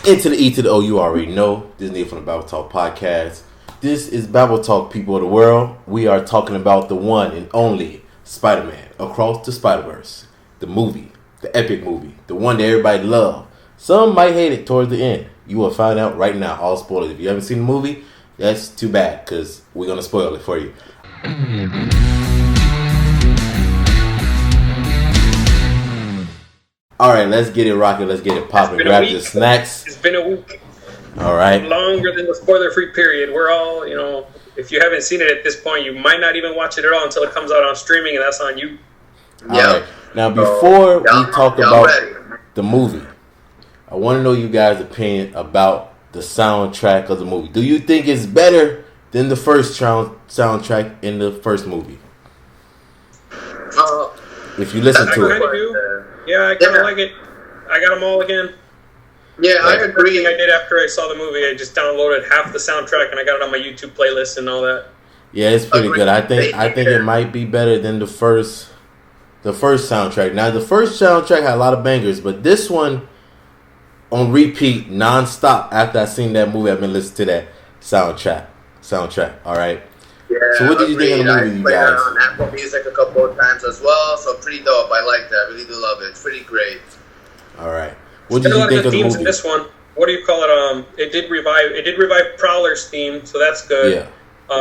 Into the E to the O, you already know. This is Neil from the Babble Talk Podcast. This is Babble Talk, people of the world. We are talking about the one and only Spider-Man Across the Spider-Verse. The movie, the epic movie, the one that everybody loved. Some might hate it towards the end. You will find out right now, all spoilers. If you haven't seen the movie, that's too bad, because we're going to spoil it for you. Alright, let's get it rocking. Let's get it popping. Grab your snacks. It's been a week. Alright. Longer than the spoiler-free period. We're all, if you haven't seen it at this point, you might not even watch it at all until it comes out on streaming, and that's on you. Alright. Now, before we talk about the movie, I want to know you guys' opinion about the soundtrack of the movie. Do you think it's better than the first soundtrack in the first movie? If you listen to it. Yeah, I kind of like it. I got them all again. Yeah, I agree. I did after I saw the movie. I just downloaded half the soundtrack and I got it on my YouTube playlist and all that. Yeah, it's pretty good. I think it might be better than the first soundtrack. Now, the first soundtrack had a lot of bangers, but this one on repeat nonstop. After I seen that movie, I've been listening to that soundtrack. All right. Yeah, so what did you think of the movie, you guys? I played it on Apple Music a couple of times as well, so pretty dope. I like that. I really do love it. It's pretty great. All right. What did you think of the movie? In this one, what do you call it? It did revive Prowler's theme, so that's good. Yeah.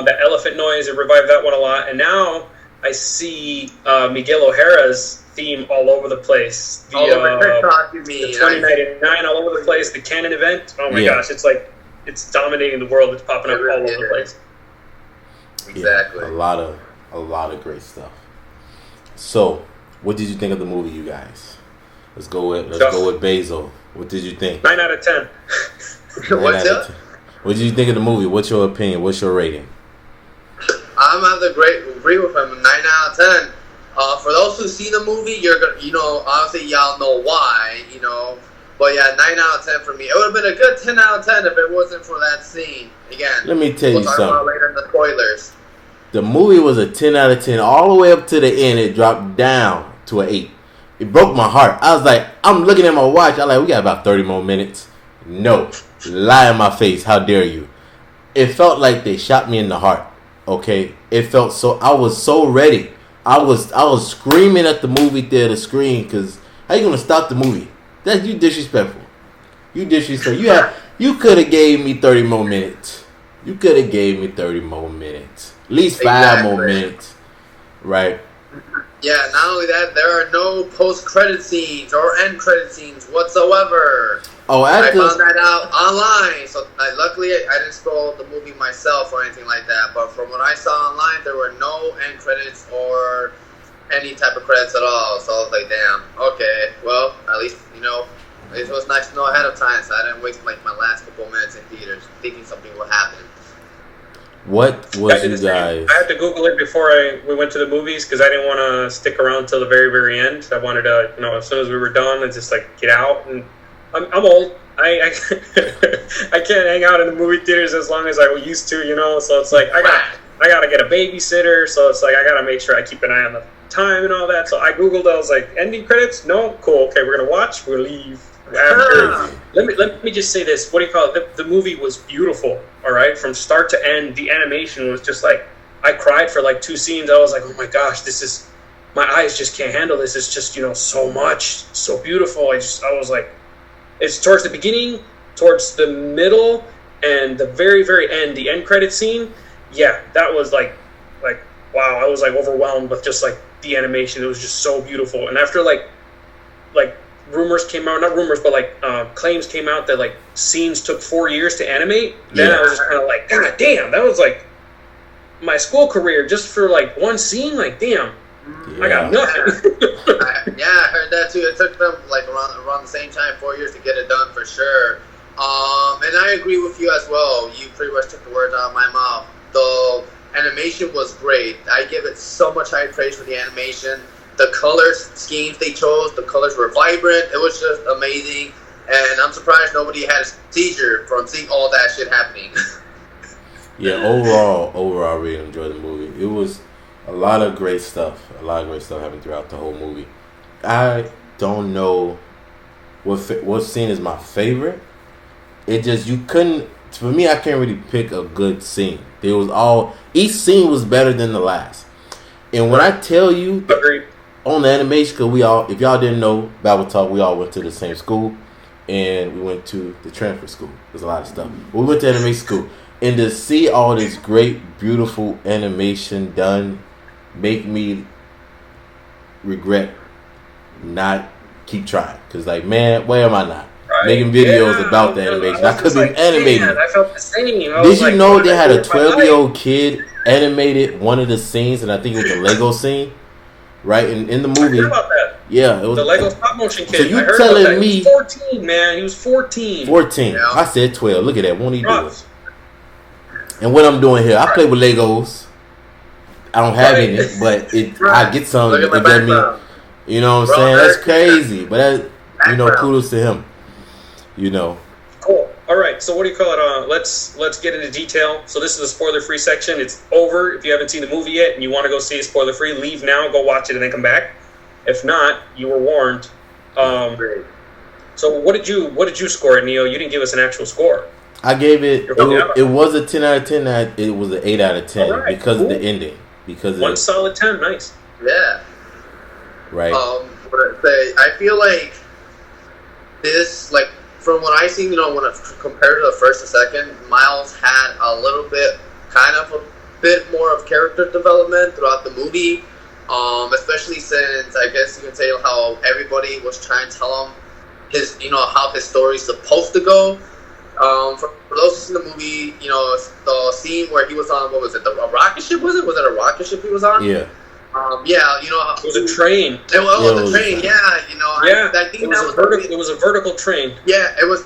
That elephant noise, it revived that one a lot. And now I see Miguel O'Hara's theme all over the place. The 2099 all over the place. The canon event. Oh my gosh, it's dominating the world. It's popping up all over the place. Exactly. Yeah, a lot of great stuff. So, what did you think of the movie, you guys? Let's go with Basil. What did you think? 9 out of 10. What's up? What did you think of the movie? What's your opinion? What's your rating? I'm at the great agree with him. 9 out of 10. For those who see the movie, you're gonna, obviously y'all know why, But yeah, 9 out of 10 for me. It would have been a good 10 out of 10 if it wasn't for that scene. Again, let me tell you something. We'll talk about later in the spoilers. The movie was a 10 out of 10. All the way up to the end, it dropped down to an 8. It broke my heart. I was like, I'm looking at my watch. I'm like, we got about 30 more minutes. No. Lie in my face. How dare you? It felt like they shot me in the heart. Okay? It felt so, I was so ready. I was screaming at the movie theater screen because how you going to stop the movie? That's you disrespectful. You disrespectful. You could have gave me 30 more minutes. You could have gave me 30 more minutes. At least 5 more minutes. Right? Yeah, not only that, there are no post-credit scenes or end-credit scenes whatsoever. Oh, I found that out online. So luckily, I didn't scroll the movie myself or anything like that. But from what I saw online, there were no end credits or any type of credits at all. So I was like, damn, okay, well, at least it was nice to know ahead of time, so I didn't waste my last couple minutes in theaters thinking something would happen. What was you guys? I had to Google it before we went to the movies because I didn't want to stick around till the very, very end. I wanted to, as soon as we were done, I just get out. And I'm old. I can't hang out in the movie theaters as long as I used to, So it's like I gotta get a babysitter. So it's like I gotta make sure I keep an eye on the time and all that. So I Googled. I was like, ending credits? No, cool. Okay, we're gonna watch. We'll leave. Let me just say this. What do you call it? The movie was beautiful. All right, from start to end, the animation was just I cried for 2 scenes. I was like, oh my gosh, my eyes just can't handle this. It's just so much, so beautiful. I was like, it's towards the beginning, towards the middle, and the very, very end, the end credit scene. Yeah, that was like wow. I was overwhelmed with just the animation. It was just so beautiful. And after rumors came out, not rumors, but claims came out that scenes took 4 years to animate. Then I was just kind of God damn, that was my school career just for one scene. Damn, I got nothing. I heard that too. It took them around the same time, 4 years to get it done for sure. And I agree with you as well. You pretty much took the words out of my mouth. The animation was great. I give it so much high praise for the animation. The color schemes they chose, the colors were vibrant. It was just amazing. And I'm surprised nobody had a seizure from seeing all that shit happening. Yeah, overall, I really enjoyed the movie. It was a lot of great stuff. Happened throughout the whole movie. I don't know what scene is my favorite, it just, you couldn't. For me, I can't really pick a good scene. There was each scene was better than the last. And when I tell you, on the animation, because if y'all didn't know, Babble Talk, we all went to the same school, and we went to the transfer school. There's a lot of stuff. We went to animation school, and to see all this great, beautiful animation done, make me regret not keep trying. Because, like, man, why am I not making videos about the animation? I could be animating. I felt the same. Did you know they had a 12-year-old kid animated one of the scenes, and I think it was the Lego scene, right? In the movie. I heard about that. Yeah, it was the Lego stop motion kid. So you telling me he was 14, man? He was 14. 14. Yeah. I said 12. Look at that. Won't he do it? And what I'm doing here, I play with Legos. I don't have any, but I get some. It get me. You know what I'm saying? That's crazy, but kudos to him. Cool. All right. So what do you call it? Let's get into detail. So this is a spoiler-free section. It's over. If you haven't seen the movie yet and you want to go see it spoiler-free, leave now, go watch it, and then come back. If not, you were warned. So what did you score it, Neo? You didn't give us an actual score. I gave it. It was a 10 out of 10. It was an 8 out of 10 because of the ending. Because one solid 10. Nice. Yeah. Right. What I say? I feel like this, like, from what I seen, when I compared to the first and second, Miles had a little bit, kind of a bit more of character development throughout the movie. Especially since I guess you can say how everybody was trying to tell him how his story's supposed to go. For those who've seen the movie, the scene where he was on, what was it, a rocket ship? Was it a rocket ship he was on? Yeah. It was a train. It was a train. Yeah, I think it was a vertical train. Yeah, it was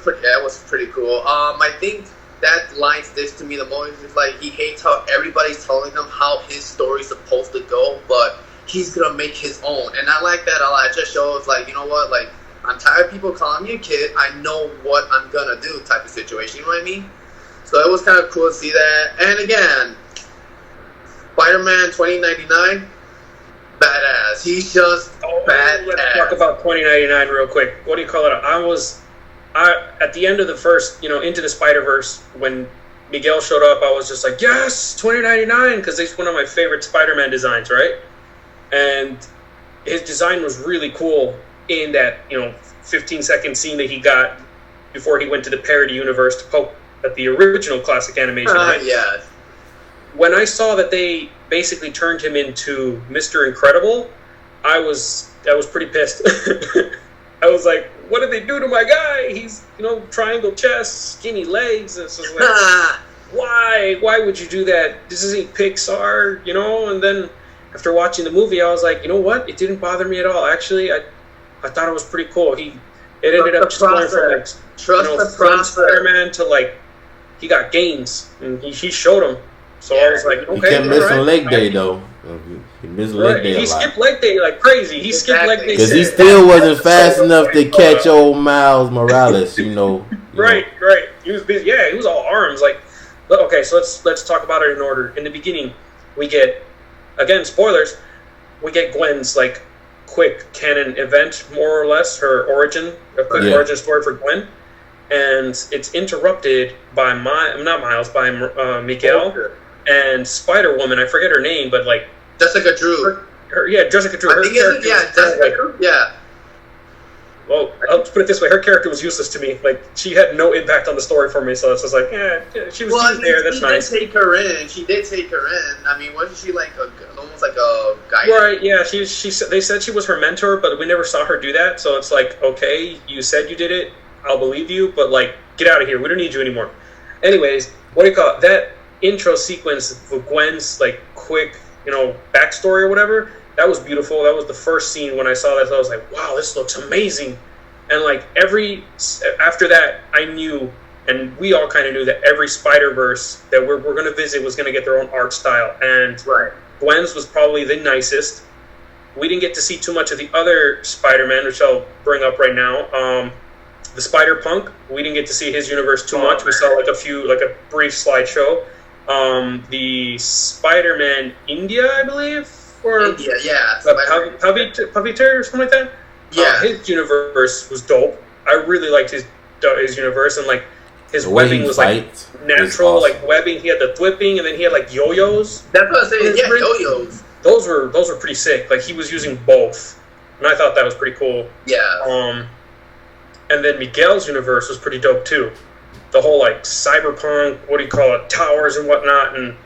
pretty cool. I think that line sticks to me the most. It's like he hates how everybody's telling him how his story's supposed to go, but he's gonna make his own, and I like that a lot. It just shows, like, you know what, like, I'm tired of people calling me a kid. I know what I'm gonna do, type of situation. You know what I mean? So it was kind of cool to see that. And again, Spider-Man 2099, badass. He's just badass. Let's talk about 2099 real quick. What do you call it? At the end of the first, Into the Spider-Verse, when Miguel showed up, I was just like, yes, 2099, because it's one of my favorite Spider-Man designs, right? And his design was really cool in that, 15-second scene that he got before he went to the parody universe to poke at the original classic animation, right? Yeah. When I saw that they basically turned him into Mr. Incredible, I was pretty pissed. I was like, what did they do to my guy? He's, triangle chest, skinny legs. It's just like, why would you do that? This isn't Pixar, And then after watching the movie, I was like, you know what? It didn't bother me at all. Actually, I thought it was pretty cool. It ended up just going from from Spider-Man to he got gains and he showed them. So I was like, okay. He kept missing leg day though. He missed leg day a lot. He skipped leg day like crazy. He skipped leg day because he still wasn't fast enough to catch old Miles Morales. Right. He was busy. Yeah, he was all arms. Okay, so let's talk about it in order. In the beginning, we get, again, spoilers. We get Gwen's quick canon event, more or less, her origin, a quick origin story for Gwen, and it's interrupted by Miguel and Spider Woman. I forget her name, but Jessica Drew. Jessica Drew. Jessica Drew. Yeah. Well, I'll put it this way: her character was useless to me. She had no impact on the story for me. So it's just she was there. That's nice. She did take her in. I mean, wasn't she almost like a guy? Right. Yeah. They said she was her mentor, but we never saw her do that. So it's okay, you said you did it. I'll believe you, but get out of here. We don't need you anymore. Anyways, what do you call it? That intro sequence with Gwen's quick, backstory or whatever. That was beautiful. That was the first scene when I saw that. I was like, wow, this looks amazing. And after that, I knew, and we all kind of knew that every Spider-Verse that we're going to visit was going to get their own art style. And Gwen's was probably the nicest. We didn't get to see too much of the other Spider-Man, which I'll bring up right now. The Spider-Punk, we didn't get to see his universe too much. We saw a brief slideshow. The Spider-Man India, I believe. India, yeah. Paviter or something like that? Yeah. His universe was dope. I really liked his universe, and his webbing was like natural, awesome. like webbing. He had the whipping, and then he had like yo-yos. That's what I'm saying. Yeah, yo-yos. Those were pretty sick. Like he was using both, and I thought that was pretty cool. Yeah. And then Miguel's universe was pretty dope too. The whole like cyberpunk, what do you call it, towers and whatnot, and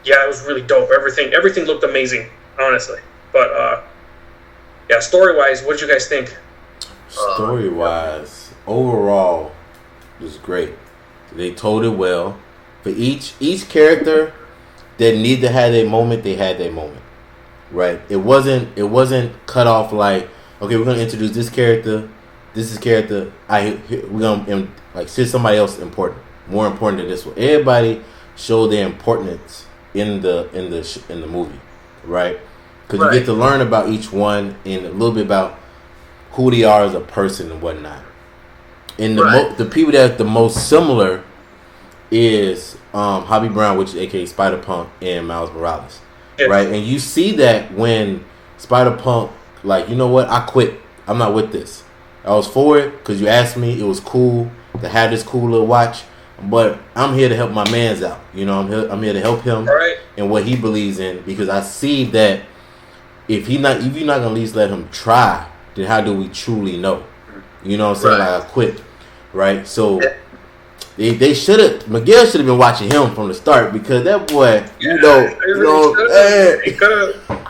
yeah, it was really dope. Everything looked amazing, honestly. But yeah, story-wise, what did you guys think? Story-wise, overall, it was great. They told it well. For each character that needed to have their moment, they had their moment. Right? It wasn't cut off like, okay, we're gonna introduce this character. This is character. We're gonna like see somebody else important, more important than this one. Everybody showed their importance in the movie, right? Because you get to learn about each one and a little bit about who they are as a person and whatnot. And the people that are the most similar is Hobie Brown, which is aka Spider-Punk, and Miles Morales, right? And you see that when Spider-Punk, like, you know what? I quit. I'm not with this. I was for it because you asked me. It was cool to have this cool little watch, but I'm here to help my man's out. You know, I'm here to help him in what he believes in, because I see that if you're not gonna at least let him try, then how do we truly know? You know what I'm saying? Like, I quit, right? So they should have. Miguel should have been watching him from the start, because that boy, he could have.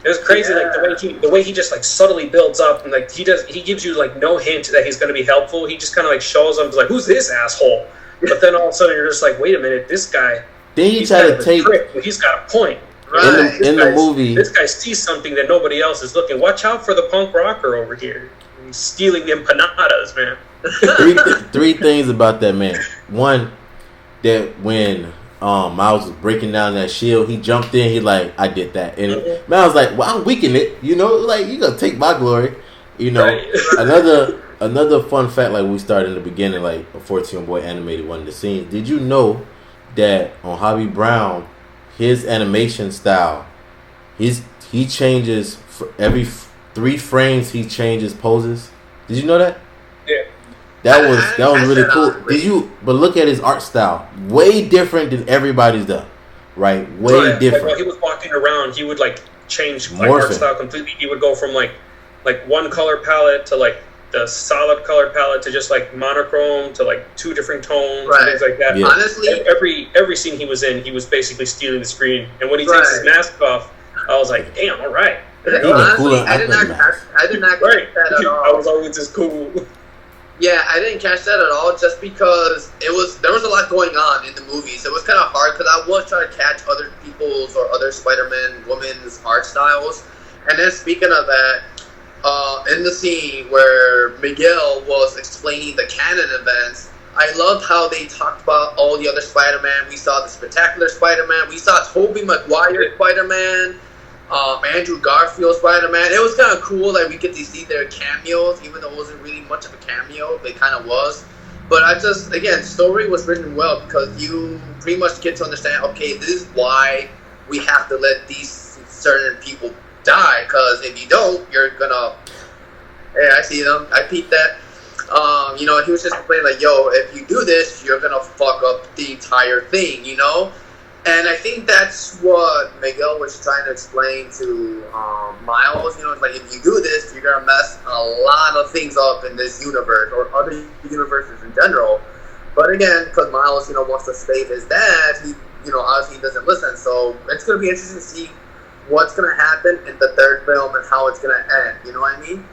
It was crazy, like the way he just like subtly builds up, and like he gives you like no hint that he's going to be helpful. He just kind of like shows up, like, who's this asshole? But then all of a sudden you're just like, wait a minute, this guy. Then he tried to take. He's got a point. Right. In the movie, this guy sees something that nobody else is looking. Watch out for the punk rocker over here. He's stealing empanadas, man. three things about that man. One, that when Miles was breaking down that shield, he jumped in. He like, I did that, and Miles like, well, I'm weakening it. You know, like, you gonna take my glory. You know, another fun fact, like we started in the beginning, like a 14-boy animated one of the scenes. Did you know that on Hobie Brown, his animation style, he changes for every 3 frames. He changes poses. Did you know that? Yeah. That was really cool. But look at his art style. Way different than everybody's done. Right? Way different. Like, while he was walking around, he would like change like art style completely. He would go from like one color palette to like the solid color palette to just like monochrome to like 2 different tones and things like that. Yeah. Honestly, every scene he was in, he was basically stealing the screen. And when he takes his mask off, I was like, damn, all right. Honestly, I did not catch that at all. I was always just cool. Yeah, I didn't catch that at all, just because there was a lot going on in the movies. It was kind of hard because I was trying to catch other people's or other Spider-Man women's art styles. And then speaking of that, in the scene where Miguel was explaining the canon events, I loved how they talked about all the other Spider-Man. We saw the Spectacular Spider-Man. We saw Tobey Maguire Spider-Man. Andrew Garfield Spider-Man. It was kind of cool that we get to see their cameos, even though it wasn't really much of a cameo. It kind of was. But story was written well, because you pretty much get to understand, okay, this is why we have to let these certain people die, because if you don't, you're gonna... Hey, I see them. I peeped that. He was just complaining like, yo, if you do this, you're gonna fuck up the entire thing, you know? And I think that's what Miguel was trying to explain to Miles. You know, it's like, if you do this, you're going to mess a lot of things up in this universe or other universes in general. But again, because Miles, wants to save his dad, he, obviously he doesn't listen. So it's going to be interesting to see what's going to happen in the 3rd film and how it's going to end. You know what I mean?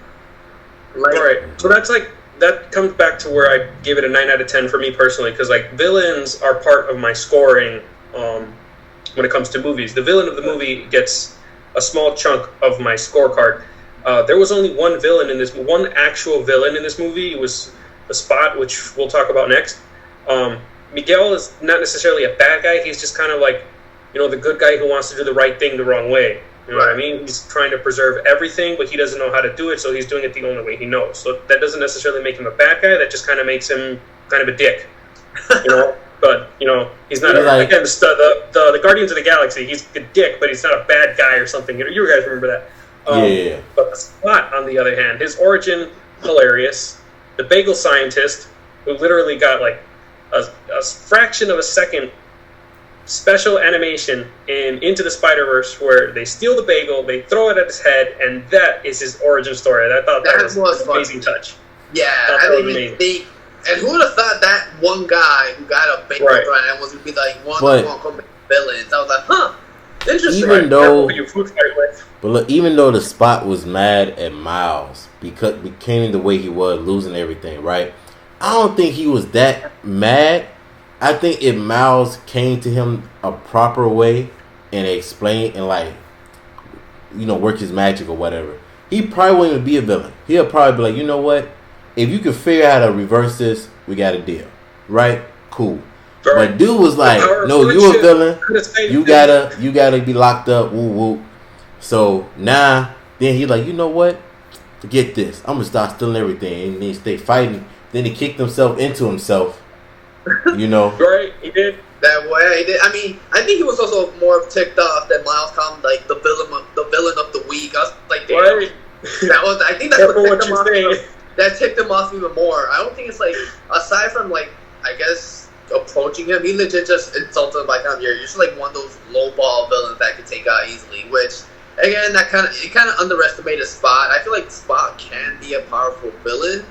Like, right. So that comes back to where I give it a 9 out of 10 for me personally, because like villains are part of my scoring. When it comes to movies, the villain of the movie gets a small chunk of my scorecard. There was only one actual villain in this movie. It was the Spot, which we'll talk about next. Miguel is not necessarily a bad guy. He's just kind of like, the good guy who wants to do the right thing the wrong way. You know what I mean? He's trying to preserve everything, but he doesn't know how to do it, so he's doing it the only way he knows. So that doesn't necessarily make him a bad guy. That just kind of makes him kind of a dick. But, he's not again, the Guardians of the Galaxy, he's a dick, but he's not a bad guy or something. You guys remember that. Yeah. But the Spot, on the other hand, his origin, hilarious. The bagel scientist, who literally got like a fraction of a second special animation in Into the Spider-Verse where they steal the bagel, they throw it at his head, and that is his origin story. I thought that was an amazing touch. Yeah, I mean, and who would have thought that one guy who got a bagel run and was going to be like one of the villains? I was like, huh, interesting. Even though the Spot was mad at Miles because became the way he was, losing everything, right? I don't think he was that mad. I think if Miles came to him a proper way and explained and work his magic or whatever, he probably wouldn't even be a villain. He'll probably be like, you know what? If you can figure out how to reverse this, we got a deal, right? Cool. Right. But dude was like, no, you a villain. You gotta be locked up. Woo woo. So now, then he like, you know what? Forget this. I'm gonna start stealing everything, and then stay fighting. Then he kicked himself into himself. Right, he did. That way, he did. I mean, I think he was also more ticked off that Miles called like the villain of the week. I was like, damn, right. I think that's what ticked him off. That ticked him off even more. I don't think it's like, aside from like, I guess approaching him, he legit just insulted him by telling him you're just like one of those low ball villains that can take out easily. Which again, it kind of underestimated Spot. I feel like Spot can be a powerful villain.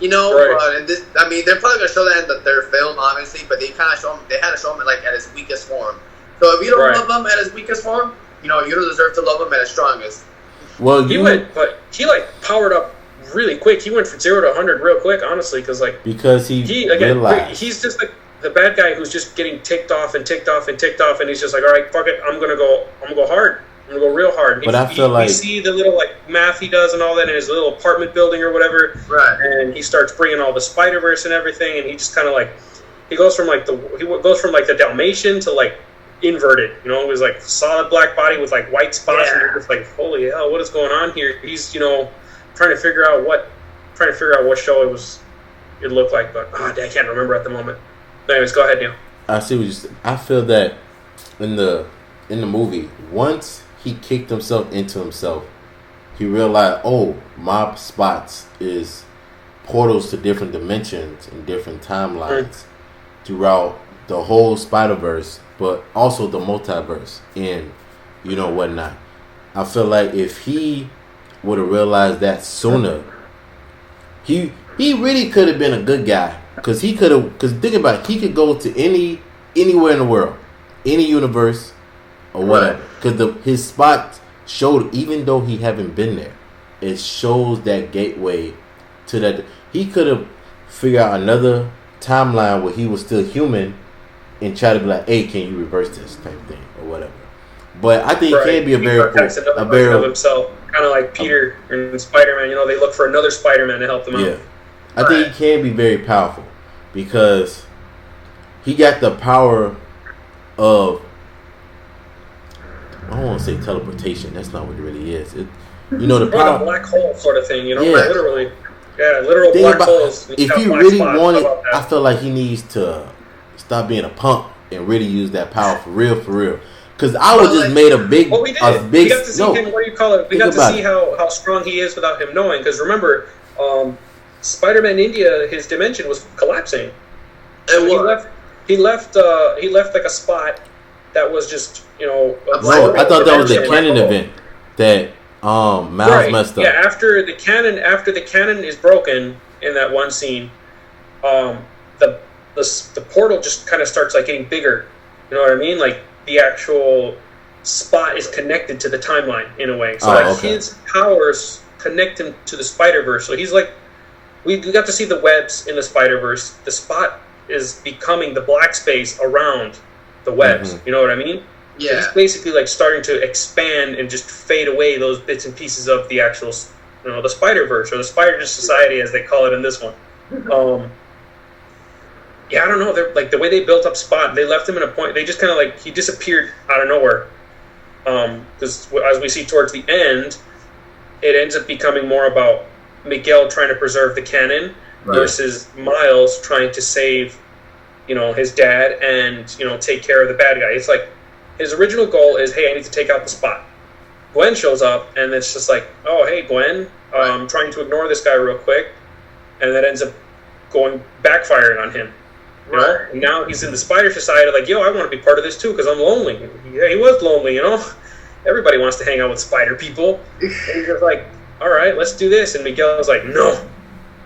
Right. And this, I mean, they're probably gonna show that in the third film, obviously. But they had to show him like at his weakest form. So if you don't love him at his weakest form, you don't deserve to love him at his strongest. Well, he powered up really quick. He went from 0 to 100 real quick, honestly, because he realized he's just like the bad guy who's just getting ticked off, and he's just like, all right, fuck it, I'm gonna go hard. I'm gonna go real hard. But I feel like you see the little math he does and all that in his little apartment building or whatever, right? And he starts bringing all the Spider-Verse and everything, and he just kind of he goes from the Dalmatian to inverted. It was like solid black body with white spots, and you're just like, holy hell, what is going on here? He's trying to figure out what show it looked like, but I can't remember at the moment. But anyways, go ahead, Neil. I see what you said. I feel that in the movie, once he kicked himself into himself, he realized, oh, my spots is portals to different dimensions and different timelines throughout the whole Spider-Verse, but also the multiverse and whatnot. I feel like if he would have realized that sooner, he really could have been a good guy, because think about it, he could go to anywhere in the world, any universe or whatever, because his spot showed, even though he haven't been there, it shows that gateway to that. He could have figured out another timeline where he was still human and try to be like, hey, can you reverse this type thing or whatever. But I think it can be a very cool, of himself, kind of like Peter and Spider-Man. They look for another Spider-Man to help them out. I think he can be very powerful because he got the power of, I don't want to say teleportation. That's not what it really is. The power, a black hole sort of thing. Literally, literal black holes. If he really wanted, I feel like he needs to stop being a punk and really use that power for real. Because I was just made a big, we did. We got to see him. What do you call it? We got to see how strong he is without him knowing. Because remember, Spider-Man India, his dimension was collapsing. And he left like a spot that was just I thought that was the canon event that Miles messed up. Yeah, after the canon is broken in that one scene, the portal just kind of starts getting bigger. You know what I mean? The actual spot is connected to the timeline in a way. So his powers connect him to the Spider-Verse. So he's we got to see the webs in the Spider-Verse. The spot is becoming the black space around the webs. Mm-hmm. You know what I mean? Yeah. So he's basically starting to expand and just fade away those bits and pieces of the actual, the Spider-Verse or the Spider Society as they call it in this one. I don't know. They're the way they built up Spot. They left him in a point. They just kind of he disappeared out of nowhere. Because as we see towards the end, it ends up becoming more about Miguel trying to preserve the canon versus Miles trying to save, his dad and take care of the bad guy. It's his original goal is, hey, I need to take out the Spot. Gwen shows up and it's just oh, hey, Gwen, I'm trying to ignore this guy real quick, and that ends up backfiring on him. You know? And now he's in the Spider Society, like, yo, I want to be part of this too because I'm lonely. Yeah, he was lonely, you know. Everybody wants to hang out with spider people. And he's just like, all right, let's do this. And Miguel's like, no.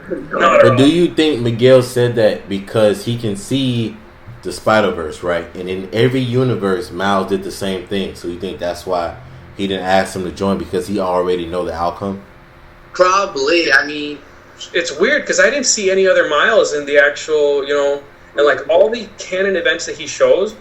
Not at all. Do you think Miguel said that because he can see the Spider-Verse, right? And in every universe, Miles did the same thing. So you think that's why he didn't ask him to join because he already know the outcome? Probably. I mean, it's weird because I didn't see any other Miles in the actual, you know, and like all the canon events that he shows,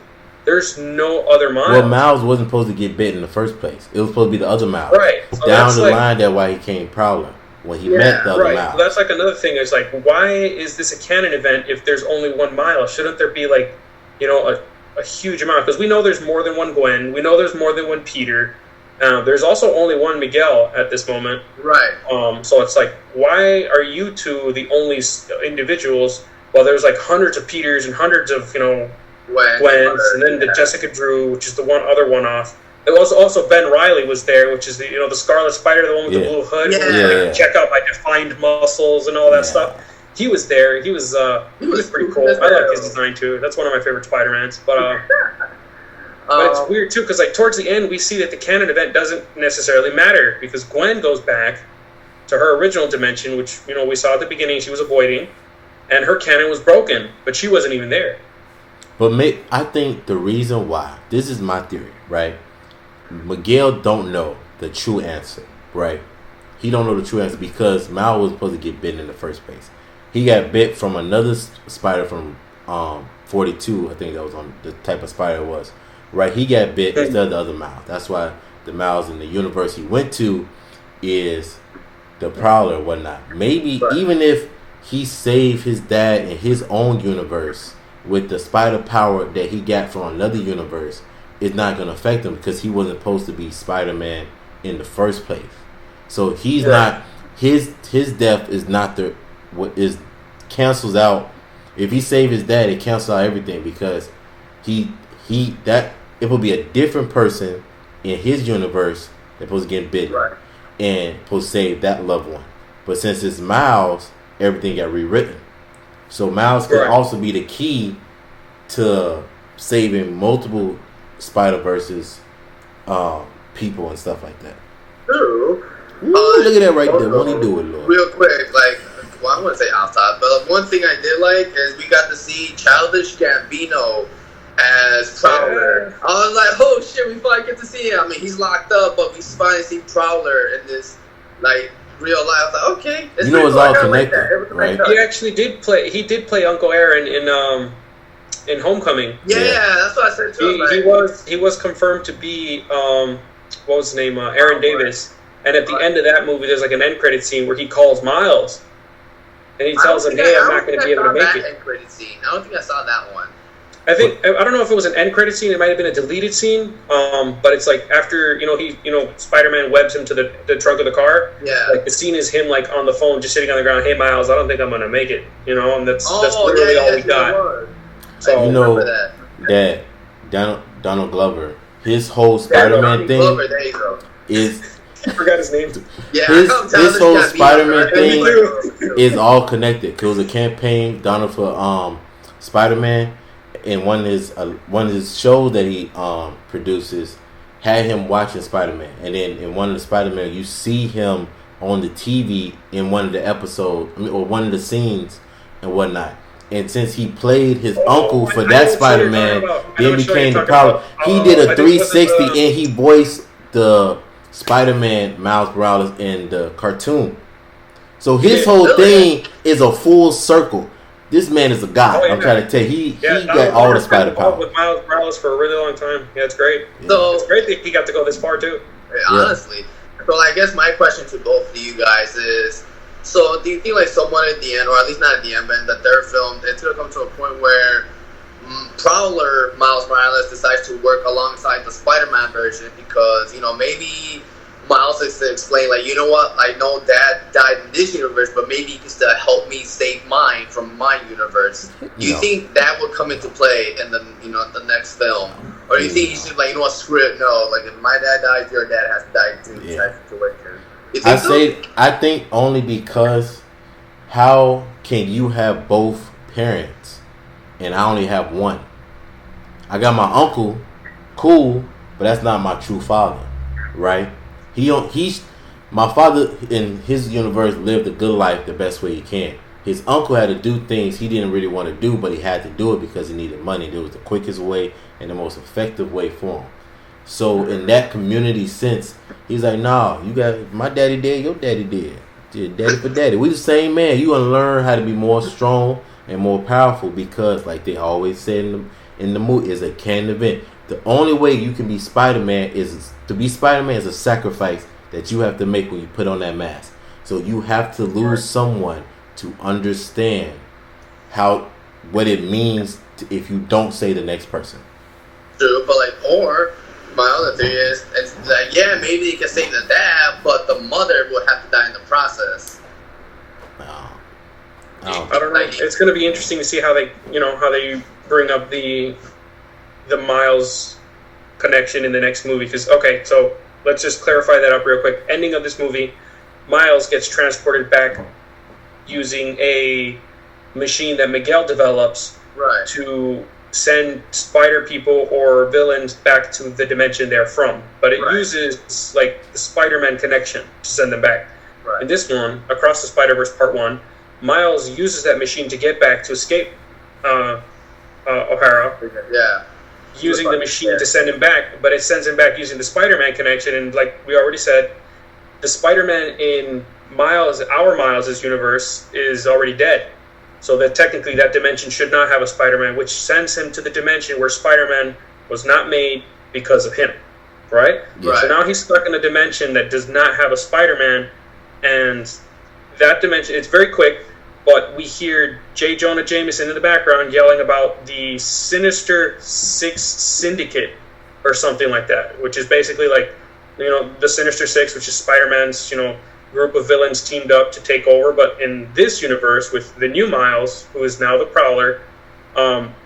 there's no other Miles. Well, Miles wasn't supposed to get bit in the first place. It was supposed to be the other Miles. Right. So down the line, that's why he came Prowler. When he met the other Miles. So that's like another thing. Is like, why is this a canon event if there's only one Miles? Shouldn't there be like, you know, a huge amount? Because we know there's more than one Gwen. We know there's more than one Peter. There's also only one Miguel at this moment. Right. So it's like, why are you two the only individuals? Well, there's like hundreds of Peters and hundreds of, you know, Gwens, and then the Jessica Drew, which is the other one off. It was also Ben Reilly was there, which is the Scarlet Spider, the one with the blue hood. Yeah. Check out my defined muscles and all that stuff. He was there. He was pretty cool. I like his design too. That's one of my favorite Spider-Mans. But it's weird too because like towards the end we see that the canon event doesn't necessarily matter because Gwen goes back to her original dimension, which we saw at the beginning she was avoiding, and her canon was broken, but she wasn't even there. But I think the reason why, this is my theory, right? Miguel don't know the true answer, right? He don't know the true answer because Mal was supposed to get bitten in the first place. He got bit from another spider from 42, I think that was on the type of spider it was, right? He got bit instead of the other Mal. That's why the Mals in the universe he went to is the Prowler and whatnot. Maybe even if he saved his dad in his own universe with the spider power that he got from another universe, it's not going to affect him because he wasn't supposed to be Spider-Man in the first place. So he's not, his death is not cancels out. If he saved his dad, it cancels out everything because it will be a different person in his universe that's supposed to get bitten and supposed to save that loved one. But since it's Miles, everything got rewritten. So Miles could also be the key to saving multiple Spider-Verse's people and stuff like that. True. Look at that right there. What he do it, Lord? Real quick, like, well, I wouldn't say outside, but one thing I did like is we got to see Childish Gambino as Prowler. I was like, oh shit, we finally get to see him. I mean, he's locked up, but we finally see Prowler in this, like, real life. I was like, okay. It's all connected, right? He actually did play. He did play Uncle Aaron in Homecoming. Yeah, that's what I said too. He was confirmed to be what was his name? Aaron Davis. And at the end of that movie, there's like an end credit scene where he calls Miles, and he tells him, "Hey, I'm not going to be able to make it." End credit scene. I don't think I saw that one. I don't know if it was an end credit scene. It might have been a deleted scene. But it's like after Spider-Man webs him to the trunk of the car. Yeah. Like the scene is him like on the phone, just sitting on the ground. Hey, Miles, I don't think I'm going to make it. And that's literally all we got. So that Donald Glover, his whole Spider-Man thing there you go. is. I forgot his name. Yeah, his whole Spider-Man thing is all connected. It was a campaign done for Spider-Man, and one of his shows that he produces had him watching Spider-Man, and then in one of the Spider-Man, you see him on the TV in one of the episodes or one of the scenes and whatnot. And since he played his uncle for that Spider-Man, then became the Prowler. He did a 360 and he voiced the Spider-Man Miles Morales in the cartoon. So his whole thing is a full circle. This man is a god. I'm trying to tell you, he got all the spider power. With Miles Morales for a really long time. Yeah, it's great. So it's great that he got to go this far too. Honestly, so I guess my question to both of you guys is: so do you think like someone at the end, or at least not at the end, but in the third film, it's gonna come to a point where Prowler Miles Morales decides to work alongside the Spider-Man version because maybe Miles is to explain, like, you know what, I know Dad died in this universe, but maybe he can still help me save mine from my universe. Do you think that would come into play in the next film? Or do you think he's just like, screw it, no, like, if my dad dies, your dad has to die too, type situation? I think only because how can you have both parents and I only have one? I got my uncle, cool, but that's not my true father, right? He's my father in his universe lived a good life the best way he can. His uncle had to do things he didn't really want to do, but he had to do it because he needed money. It was the quickest way and the most effective way for him. So in that community sense, he's like, nah, you got my daddy dead, your daddy dead. Yeah, daddy for daddy. We the same man. You gonna learn how to be more strong and more powerful because, like they always said in the movie, is a canon event. The only way you can be Spider-Man is a sacrifice that you have to make when you put on that mask. So you have to lose someone to understand what it means if you don't say the next person. True, but or my other theory is it's like, yeah, maybe you can save the dad, but the mother will have to die in the process. No. I don't know. It's going to be interesting to see how they bring up the Miles connection in the next movie. Because so let's just clarify that up real quick. Ending of this movie, Miles gets transported back using a machine that Miguel develops to send spider people or villains back to the dimension they're from. But it uses like the Spider-Man connection to send them back. In this one, Across the Spider-Verse Part 1, Miles uses that machine to get back to escape O'Hara. Yeah. Using the machine to send him back, but it sends him back using the Spider-Man connection. And like we already said, the Spider-Man in our Miles' universe is already dead. So that technically that dimension should not have a Spider-Man, which sends him to the dimension where Spider-Man was not made because of him, right? So now he's stuck in a dimension that does not have a Spider-Man, and that dimension, it's very quick, but we hear J. Jonah Jameson in the background yelling about the Sinister Six Syndicate or something like that, which is basically like, the Sinister Six, which is Spider-Man's, group of villains teamed up to take over. But in this universe, with the new Miles, who is now the Prowler,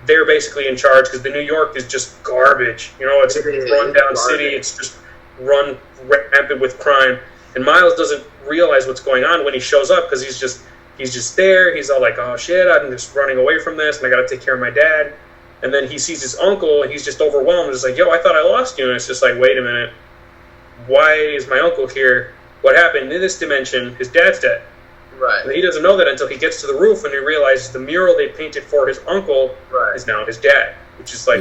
they're basically in charge because the New York is just garbage. It's a run-down city. It's just run rampant with crime. And Miles doesn't realize what's going on when he shows up because he's just there. He's all like, oh shit, I'm just running away from this and I got to take care of my dad. And then he sees his uncle and he's just overwhelmed. He's like, yo, I thought I lost you. And it's just like, wait a minute. Why is my uncle here? What happened in this dimension? His dad's dead. Right. And he doesn't know that until he gets to the roof and he realizes the mural they painted for his uncle is now his dad, which is like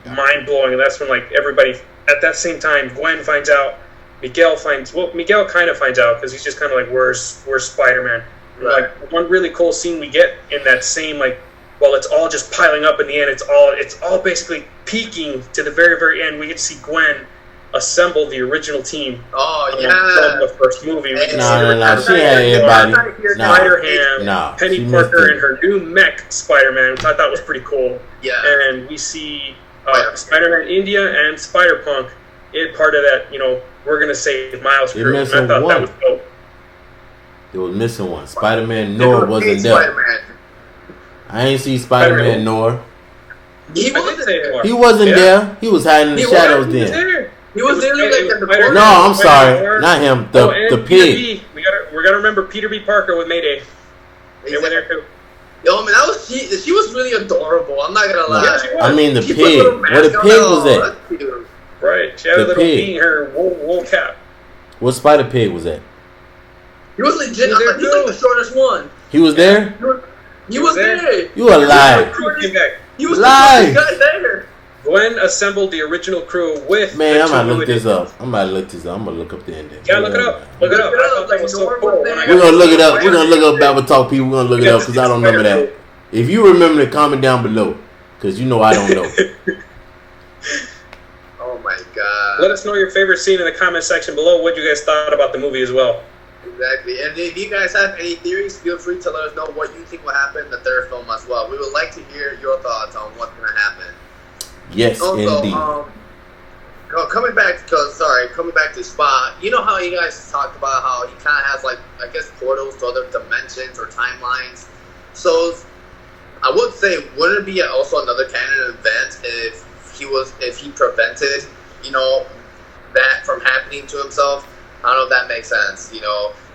mind blowing. And that's when like everybody at that same time, Gwen finds out. Miguel kind of finds out because he's just kind of like, where's Spider-Man? Right. Like one really cool scene we get in that same it's all just piling up in the end. It's all basically peaking to the very, very end. We get to see Gwen assemble the original team. Oh yeah, from the first movie. We can no. She had anybody. Spider-Ham, Penny Parker, and her new mech Spider-Man, which I thought was pretty cool. Yeah. And we see Spider-Man India and Spider-Punk in part of that. We're gonna save Miles crew. And I thought that was dope. They was missing one. Spider-Man Noir wasn't there. Spider-Man. I ain't see Spider-Man Noir. He wasn't there. He wasn't there. He was hiding in the shadows then. He was there like in the corner. No, I'm sorry. Not him. The pig. We gotta remember Peter B. Parker with Mayday. They were there too. Yo, man, she was really adorable. I'm not gonna lie. Yeah, I mean, the pig. Where the pig was at? Right. She had a little bee, her wool cap. What Spider Pig was at? He was legit. He was like the shortest one. He was there? He was there. You a liar. He was the guy there. Gwen assembled the original crew with. Man, I'm about to look this up. I'm gonna look up the ending. Yeah, look it up. Look it up. I thought that was so cool. We're gonna look it up. We're gonna look up Babble Talk people. We're gonna look it up because I don't remember that. If you remember it, comment down below because I don't know. Oh my god. Let us know your favorite scene in the comment section below. What you guys thought about the movie as well. Exactly. And if you guys have any theories, feel free to let us know what you think will happen in the third film as well. We would like to hear your thoughts on what's going to happen. Yes, also, indeed. Coming back to Spot, you know how you guys talked about how he kind of has, like, I guess, portals to other dimensions or timelines. So I would say, wouldn't it be also another canon event if he prevented, that from happening to himself? I don't know if that makes sense.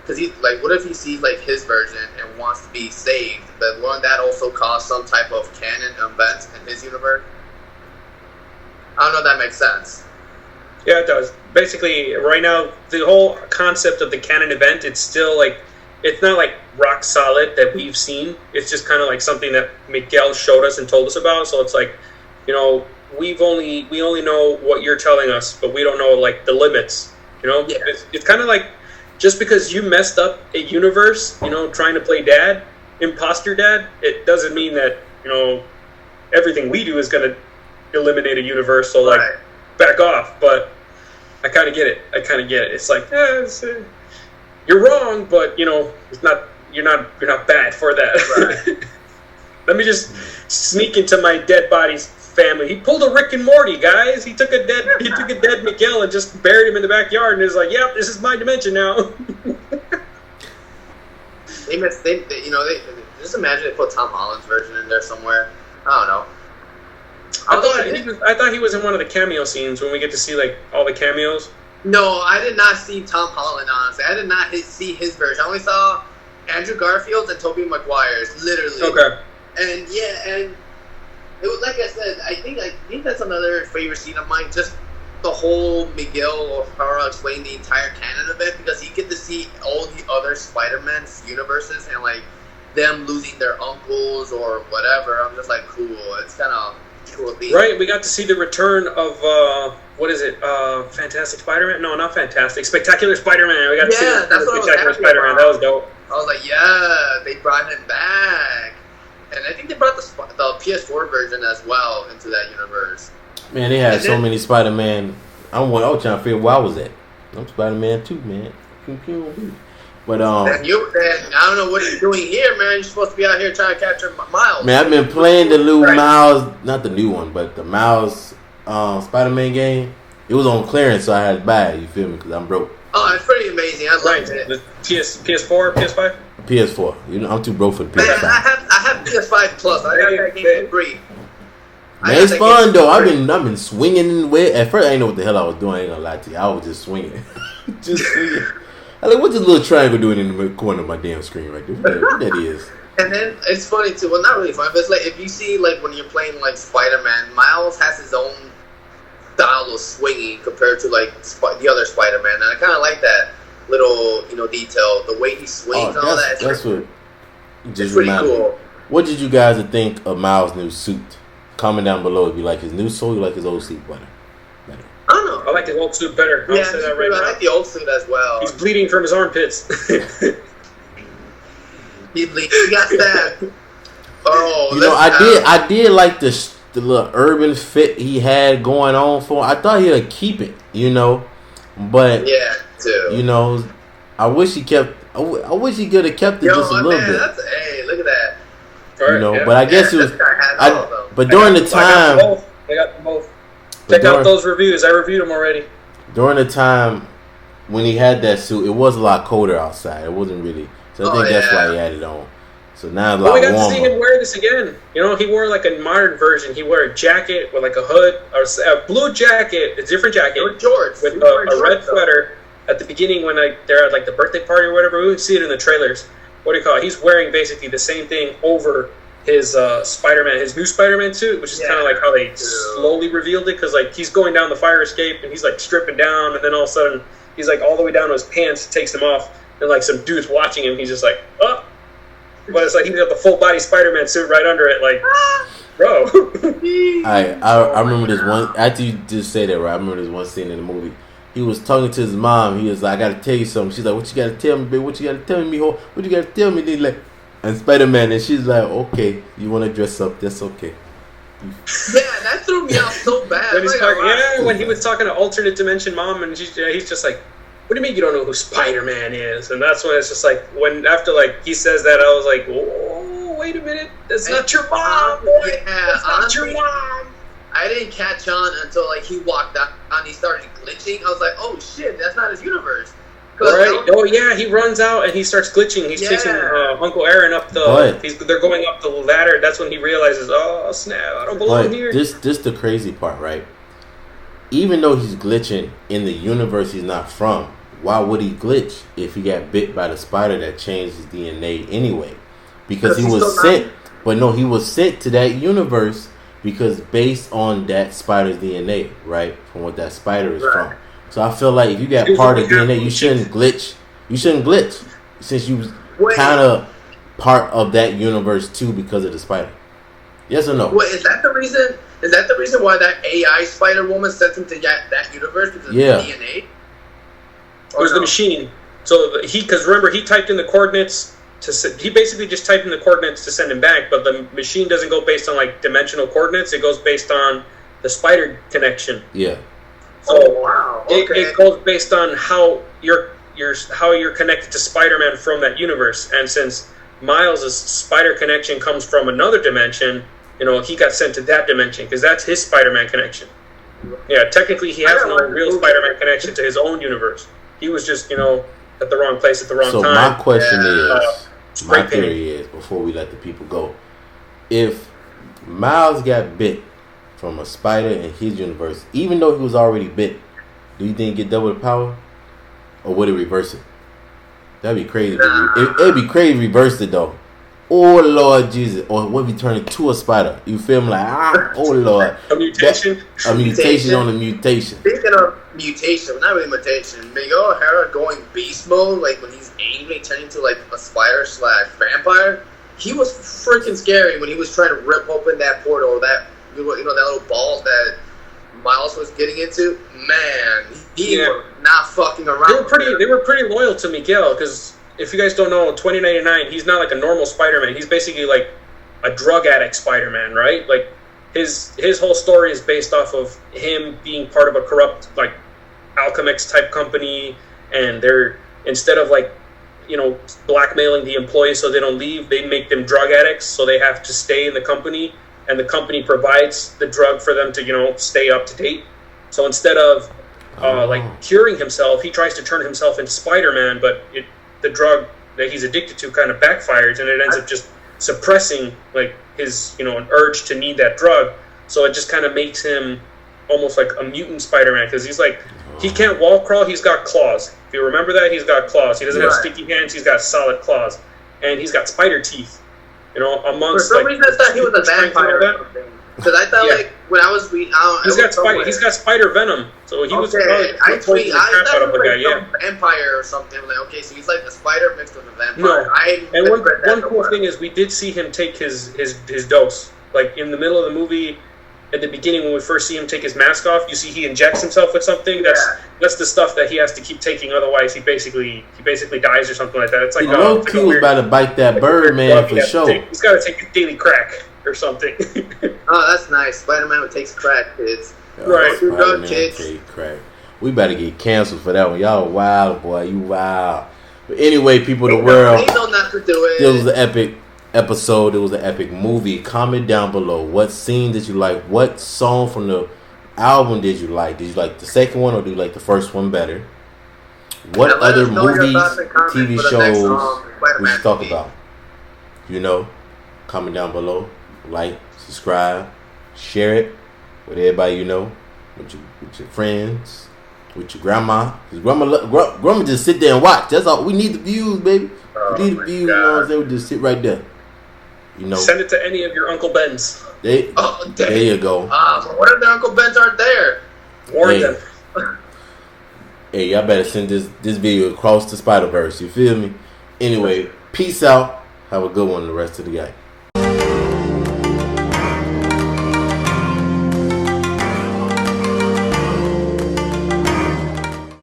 because what if he sees like his version and wants to be saved, but won't that also cause some type of canon event in his universe? I don't know if that makes sense. Yeah, it does. Basically, right now, the whole concept of the canon event, it's still like, it's not like rock solid that we've seen. It's just kind of like something that Miguel showed us and told us about. So it's like, you know, we only know what you're telling us, but we don't know like the limits. You know, Yeah. it's kind of like, just because you messed up a universe, you know, trying to play dad, imposter dad, it doesn't mean that, you know, everything we do is going to eliminate a universe. So like, Right. back off. But I kind of get it. It's like, you're wrong, but you know, it's not. You're not bad for that. Right. Let me just sneak into my dead body's family. He pulled a Rick and Morty, guys. He took a dead Miguel and just buried him in the backyard, and is like, "Yep, this is my dimension now." They just imagine they put Tom Holland's version in there somewhere. I don't know. I thought he was in one of the cameo scenes when we get to see like all the cameos. No, I did not see Tom Holland, honestly. I did not see his version. I only saw Andrew Garfield's and Tobey Maguire's, literally. Okay. And it was like I said, I think that's another favorite scene of mine, just the whole Miguel O'Hara explaining the entire canon of it, because you get to see all the other Spider-Man's universes and like them losing their uncles or whatever. I'm just like, cool. It's kind of cool. Right, we got to see the return of what is it? Fantastic Spider-Man? No, not Fantastic. Spectacular Spider-Man. We got to see the Spectacular Spider-Man. About. That was dope. I was like, yeah, they brought him back, and I think they brought the PS4 version as well into that universe. Man, they had so many Spider-Man. I was trying to figure where I was at. I'm Spider-Man too, man. But I don't know what you're doing here, man. You're supposed to be out here trying to capture Miles. Man, I've been playing the new Miles, not the new one, but the Miles Spider-Man game. It was on clearance, so I had to buy it. You feel me? Because I'm broke. Oh, it's pretty amazing. I liked it. The PS4, PS5? PS4. You know, I'm too broke for the Man, PS5. I have PS5 Plus. I got that game for free. Man, it's fun though. I've been swinging with. At first, I didn't know what the hell I was doing. I ain't gonna lie to you. I was just swinging, just swinging. I like, what's this little triangle doing in the corner of my damn screen right there? What that is? And then it's funny too. Well, not really funny, but it's like if you see like when you're playing like Spider-Man, Miles has his own style of swinging compared to like the other Spider-Man, and I kind of like that little detail, the way he swings and all that. That's what just pretty reminded me. cool. What did you guys think of Miles' new suit? Comment down below if you like his new suit, you like his old suit better. I don't know. I like his old suit better. I'll say that right now. I like the old suit as well. He's bleeding from his armpits. He got stabbed. Oh, I did like the little urban fit he had going on for him. I thought he'd keep it, but yeah, too. I wish he kept. I wish he could have kept it just a little bit. Hey, look at that. But I guess it was. But during the time, I got them both. Check out those reviews. I reviewed them already. During the time when he had that suit, it was a lot colder outside. It wasn't really. So I think that's why he had it on. So now it's a lot warmer. We got to see him wear this again. He wore like a modern version. He wore a jacket with like a hood, or a blue jacket, a different jacket, with a red sweater. At the beginning, when they're at like the birthday party or whatever, we would see it in the trailers. What do you call it? He's wearing basically the same thing over his Spider-Man, his new Spider-Man suit, which is kind of like how they slowly revealed it, because like he's going down the fire escape and he's like stripping down, and then all of a sudden he's like all the way down to his pants, takes them off, and like some dude's watching him. He's just like, oh, but it's like he's got the full body Spider-Man suit right under it, like, bro. I remember this one. After you just say that, right? I remember this one scene in the movie. He was talking to his mom. He was like, I gotta tell you something. She's like, what you gotta tell me, babe? What you gotta tell me, mijo? What you gotta tell me? Then like, and Spider-Man, and she's like, okay, you wanna dress up? That's okay. Yeah, that threw me off so bad. When he was talking to alternate dimension mom, and he's just like, what do you mean you don't know who Spider-Man is? And that's when it's just like, after like he says that, I was like, oh, wait a minute, that's not your mom. Yeah, that's not your mom. I didn't catch on until like he walked out and he started glitching. I was like, oh shit, that's not his universe. Right. Oh yeah, he runs out and he starts glitching. He's chasing Uncle Aaron up the. They're going up the ladder. That's when he realizes, oh snap, I don't belong here. This the crazy part, right? Even though he's glitching in the universe he's not from, why would he glitch if he got bit by the spider that changed his DNA anyway? Because he was sent, but no, he was sent to that universe because based on that spider's DNA, right? From what that spider is from. So I feel like if you got part of DNA, you shouldn't glitch. You shouldn't glitch since you was kind of part of that universe too because of the spider. Yes or no? Wait, is that the reason? Is that the reason why that AI Spider Woman sent him to that universe because of the DNA? It was the machine. So because remember, he typed in the coordinates he basically just typed in the coordinates to send him back, but the machine doesn't go based on like dimensional coordinates. It goes based on the spider connection. Yeah. So it goes based on how you're connected to Spider-Man from that universe, and since Miles' spider connection comes from another dimension, he got sent to that dimension because that's his Spider-Man connection. Yeah, technically he has no real Spider-Man connection to his own universe. He was just, at the wrong place at the wrong time. So my question my theory is, before we let the people go, if Miles got bit from a spider in his universe, even though he was already bit, do you think he'd get double the power? Or would it reverse it? That'd be crazy. It'd be crazy to reverse it though. Oh Lord Jesus. Or what if he turned into a spider? You feel me? Like, oh Lord. A mutation? A mutation on a mutation. Speaking of mutation, not really mutation, Miguel O'Hara going beast mode, like when he's angry, turning into like a spider/vampire, he was freaking scary when he was trying to rip open that portal, that that little ball that Miles was getting into. Man, he was not fucking around. They were pretty loyal to Miguel because if you guys don't know, 2099, he's not like a normal Spider-Man. He's basically like a drug addict Spider-Man, right? Like his whole story is based off of him being part of a corrupt like Alchemix type company, and they're instead of like blackmailing the employees so they don't leave, they make them drug addicts so they have to stay in the company, and the company provides the drug for them to stay up to date. So instead of like curing himself, he tries to turn himself into Spider-Man, but the drug that he's addicted to kind of backfires, and it ends up just suppressing like his an urge to need that drug. So it just kind of makes him almost like a mutant Spider-Man because he's like he can't wall crawl, he's got claws. If you remember that, he's got claws. He doesn't have sticky hands, he's got solid claws, and he's got spider teeth. Amongst for some reason I thought he was a vampire. Because I thought like when I was reading, he's got spider venom, so he was probably I thought he was like a vampire or something. Like so he's like a spider mixed with a vampire. No, one cool thing is we did see him take his dose. Like in the middle of the movie, at the beginning when we first see him take his mask off, you see he injects himself with something. That's the stuff that he has to keep taking. Otherwise, he basically dies or something like that. It's like he was about to bite that bird, man, for sure. He's got to take a daily crack or something. Oh, that's nice. Spider-Man takes crack, kids. Right. Spider-Man take crack. We better get canceled for that one. Y'all wild, boy. You wild. But anyway, people of the world, they know not to do it. It was an epic episode. It was an epic movie. Comment down below. What scene did you like? What song from the album did you like? Did you like the second one or do you like the first one better? What other movies, TV shows we should talk about? Comment down below. Like, subscribe, share it with everybody with your friends, with your grandma. Because grandma just sit there and watch. That's all. We need the views, baby. We need the views. You know what I'm saying? We just sit right there. Send it to any of your Uncle Bens. There you go. What if the Uncle Bens aren't there? Warn them. Hey, y'all better send this video across the Spider-Verse. You feel me? Anyway, peace out. Have a good one the rest of the day.